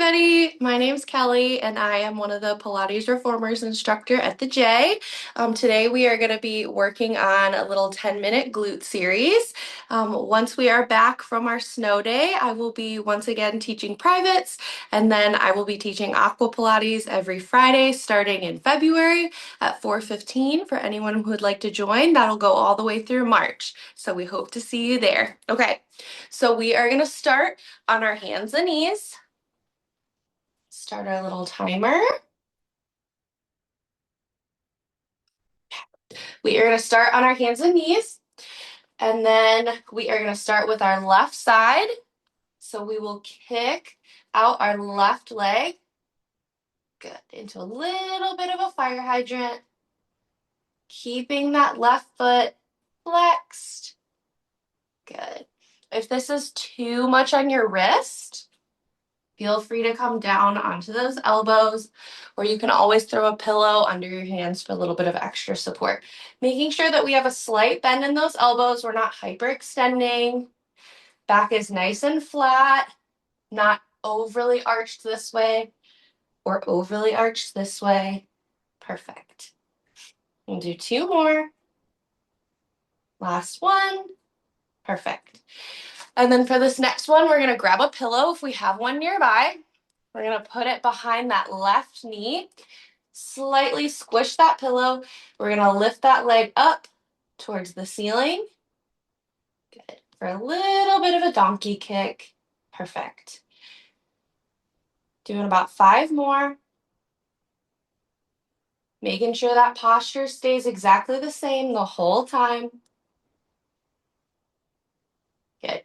everybody. My name's Kelly, and I am one of the Pilates Reformers instructor at the J. Today we are going to be working on a little 10-minute glute series. Once we are back from our snow day, I will be once again teaching privates, and then I will be teaching aqua Pilates every Friday starting in February at 4:15 for anyone who would like to join. That'll go all the way through March. So we hope to see you there. Okay, so we are going to start on our hands and knees. Start our little timer. We are going to start on our hands and knees, and then we are going to start with our left side. So we will kick out our left leg. Good. Into a little bit of a fire hydrant. Keeping that left foot flexed. Good. If this is too much on your wrist, feel free to come down onto those elbows, or you can always throw a pillow under your hands for a little bit of extra support. Making sure that we have a slight bend in those elbows. We're not hyperextending. Back is nice and flat, not overly arched this way or overly arched this way. Perfect. We'll do two more. Last one. Perfect. And then for this next one, we're going to grab a pillow if we have one nearby. We're going to put it behind that left knee, slightly squish that pillow. We're going to lift that leg up towards the ceiling. Good. For a little bit of a donkey kick. Perfect. Doing about 5 more. Making sure that posture stays exactly the same the whole time. Good.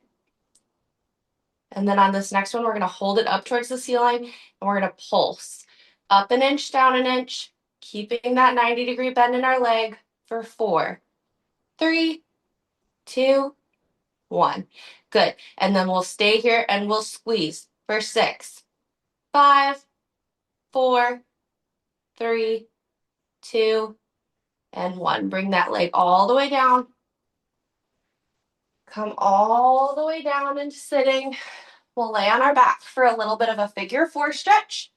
And then on this next one, we're going to hold it up towards the ceiling, and we're going to pulse up an inch, down an inch, keeping that 90-degree bend in our leg for 4, 3, 2, 1. Good. And then we'll stay here and we'll squeeze for 6, 5, 4, 3, 2, and 1. Bring that leg all the way down. Come all the way down into sitting. We'll lay on our back for a little bit of a figure 4 stretch.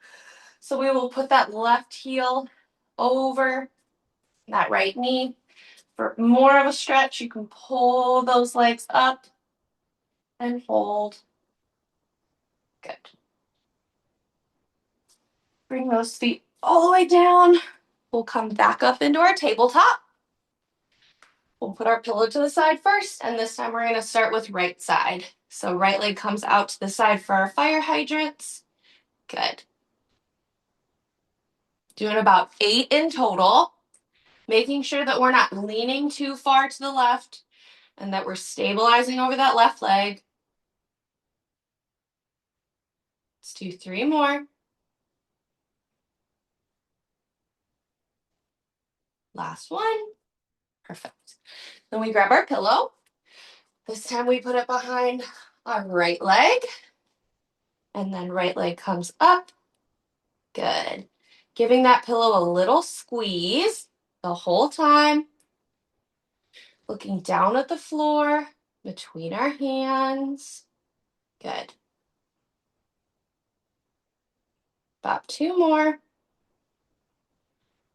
So we will put that left heel over that right knee. For more of a stretch, you can pull those legs up and hold. Good. Bring those feet all the way down. We'll come back up into our tabletop. We'll put our pillow to the side first, and this time we're going to start with right side. So right leg comes out to the side for our fire hydrants. Good. Doing about 8 in total. Making sure that we're not leaning too far to the left and that we're stabilizing over that left leg. Let's do 3 more. Last one. Perfect. Then we grab our pillow. This time we put it behind our right leg. And then right leg comes up. Good. Giving that pillow a little squeeze the whole time. Looking down at the floor between our hands. Good. About 2 more.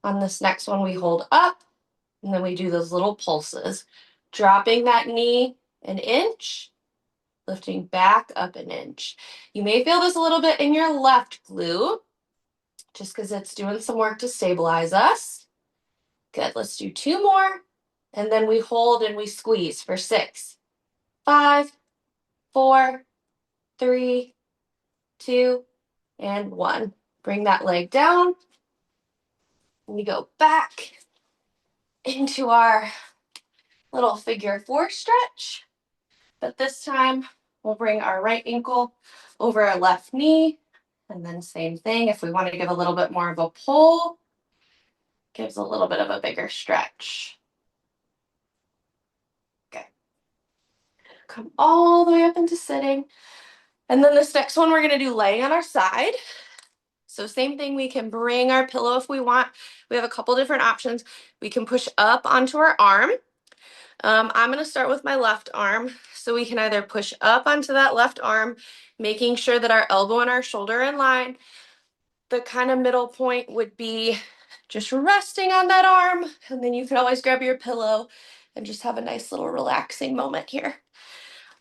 On this next one, we hold up, and then we do those little pulses. Dropping that knee an inch, lifting back up an inch. You may feel this a little bit in your left glute, just because it's doing some work to stabilize us. Good, let's do 2 more, and then we hold and we squeeze for 6, 5, 4, 3, 2, and 1. Bring that leg down. We go back into our little figure 4 stretch. But this time, we'll bring our right ankle over our left knee. And then same thing, if we want to give a little bit more of a pull, gives a little bit of a bigger stretch. Okay. Come all the way up into sitting. And then this next one, we're going to do laying on our side. So same thing, we can bring our pillow if we want. We have a couple different options. We can push up onto our arm. I'm going to start with my left arm. So we can either push up onto that left arm, making sure that our elbow and our shoulder are in line. The kind of middle point would be just resting on that arm. And then you can always grab your pillow and just have a nice little relaxing moment here.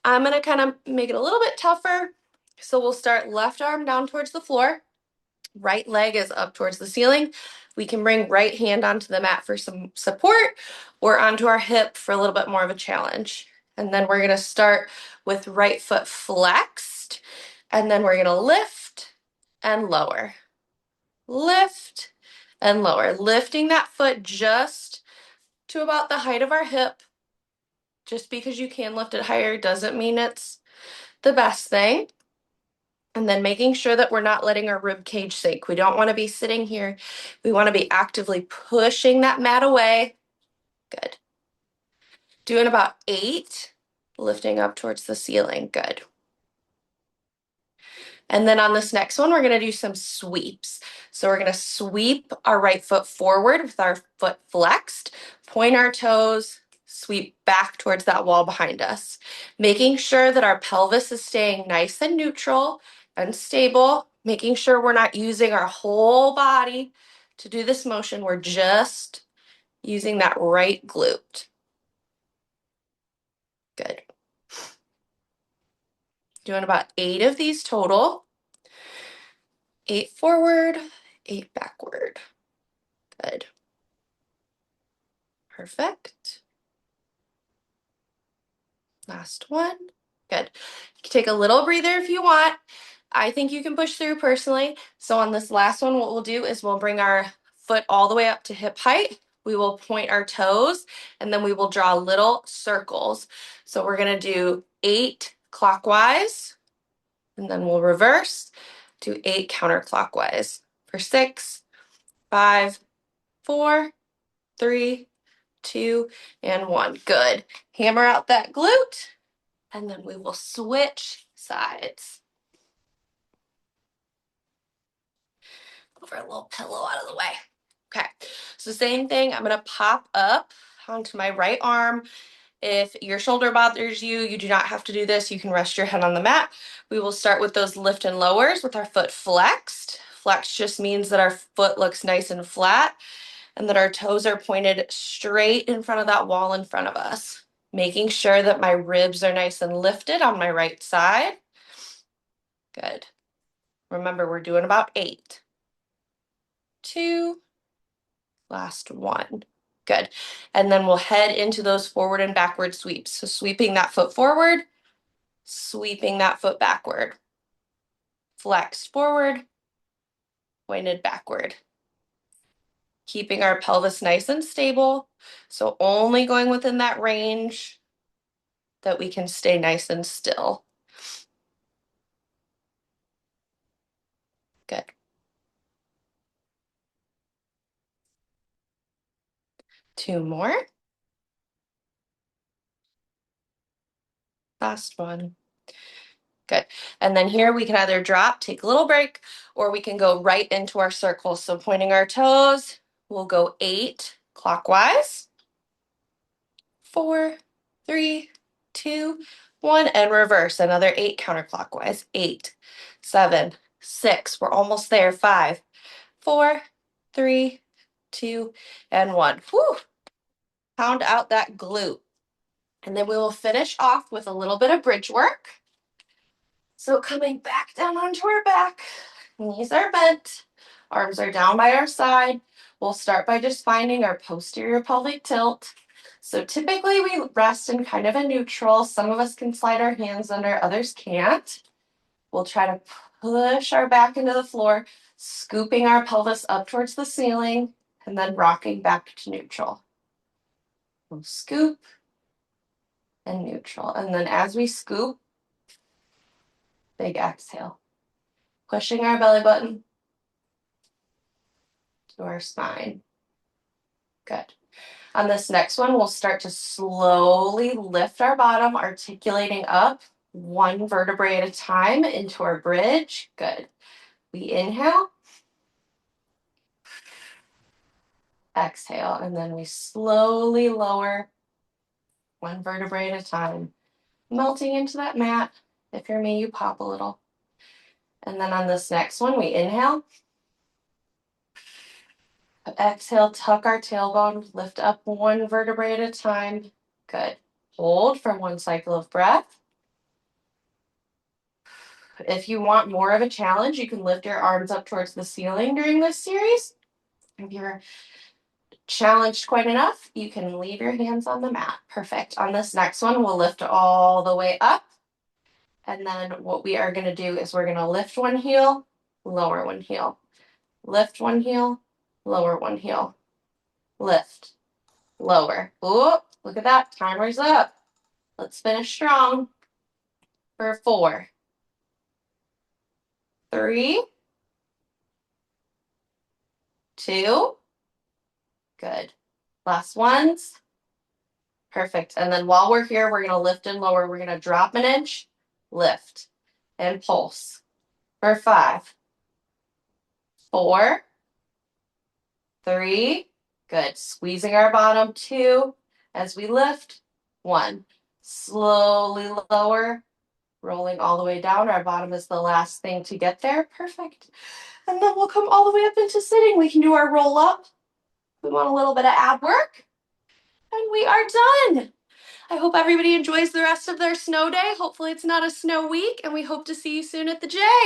I'm going to kind of make it a little bit tougher. So we'll start left arm down towards the floor. Right leg is up towards the ceiling. We can bring right hand onto the mat for some support or onto our hip for a little bit more of a challenge. And then we're going to start with right foot flexed. And then we're going to lift and lower. Lift and lower. Lifting that foot just to about the height of our hip. Just because you can lift it higher doesn't mean it's the best thing. And then making sure that we're not letting our rib cage sink. We don't want to be sitting here. We want to be actively pushing that mat away. Good. Doing about 8, lifting up towards the ceiling. Good. And then on this next one, we're going to do some sweeps. So we're going to sweep our right foot forward with our foot flexed, point our toes, sweep back towards that wall behind us, making sure that our pelvis is staying nice and neutral and stable, making sure we're not using our whole body to do this motion. We're just using that right glute. Good. Doing about 8 of these total. 8 forward, 8 backward. Good. Perfect. Last one. Good. You can take a little breather if you want. I think you can push through personally. So on this last one, what we'll do is we'll bring our foot all the way up to hip height. We will point our toes, and then we will draw little circles. So we're going to do 8 clockwise, and then we'll reverse, do 8 counterclockwise for 6, 5, 4, 3, 2, and 1. Good. Hammer out that glute, and then we will switch sides. Over a little pillow out of the way. Okay, so same thing. I'm going to pop up onto my right arm. If your shoulder bothers you, you do not have to do this. You can rest your head on the mat. We will start with those lift and lowers with our foot flexed. Flex just means that our foot looks nice and flat and that our toes are pointed straight in front of that wall in front of us. Making sure that my ribs are nice and lifted on my right side. Good. Remember, we're doing about 8. 2, last 1. Good. And then we'll head into those forward and backward sweeps. So sweeping that foot forward, sweeping that foot backward. Flexed forward, pointed backward. Keeping our pelvis nice and stable. So only going within that range that we can stay nice and still. Good. Two more. Last one. Good. And then here we can either drop, take a little break, or we can go right into our circle. So pointing our toes, we'll go 8 clockwise. 4, 3, 2, 1, and reverse. Another 8 counterclockwise. 8, 7, 6. We're almost there. 5, 4, 3, 2, and 1. Whew. Pound out that glute. And then we will finish off with a little bit of bridge work. So coming back down onto our back, knees are bent, arms are down by our side. We'll start by just finding our posterior pelvic tilt. So typically we rest in kind of a neutral. Some of us can slide our hands under, others can't. We'll try to push our back into the floor, scooping our pelvis up towards the ceiling, and then rocking back to neutral. We'll scoop and neutral. And then as we scoop, big exhale. Pushing our belly button to our spine. Good. On this next one, we'll start to slowly lift our bottom, articulating up 1 vertebrae at a time into our bridge. Good. We inhale, exhale, and then we slowly lower one vertebrae at a time. Melting into that mat. If you're me, you pop a little. And then on this next one, we inhale. Exhale, tuck our tailbone, lift up one vertebrae at a time. Good. Hold for one cycle of breath. If you want more of a challenge, you can lift your arms up towards the ceiling during this series. If you're challenged quite enough, you can leave your hands on the mat. Perfect. On this next one, we'll lift all the way up. And then what we are going to do is we're going to lift one heel, lower one heel. Lift one heel, lower one heel. Lift, lower. Ooh, look at that. Timer's up. Let's finish strong. For 4, 3, 2. Good. Last ones. Perfect. And then while we're here, we're going to lift and lower. We're going to drop an inch, lift, and pulse. For 5, 4, 3. Good. Squeezing our bottom. 2. As we lift. 1. Slowly lower. Rolling all the way down. Our bottom is the last thing to get there. Perfect. And then we'll come all the way up into sitting. We can do our roll up. We want a little bit of ab work. And we are done. I hope everybody enjoys the rest of their snow day. Hopefully it's not a snow week, and we hope to see you soon at the J.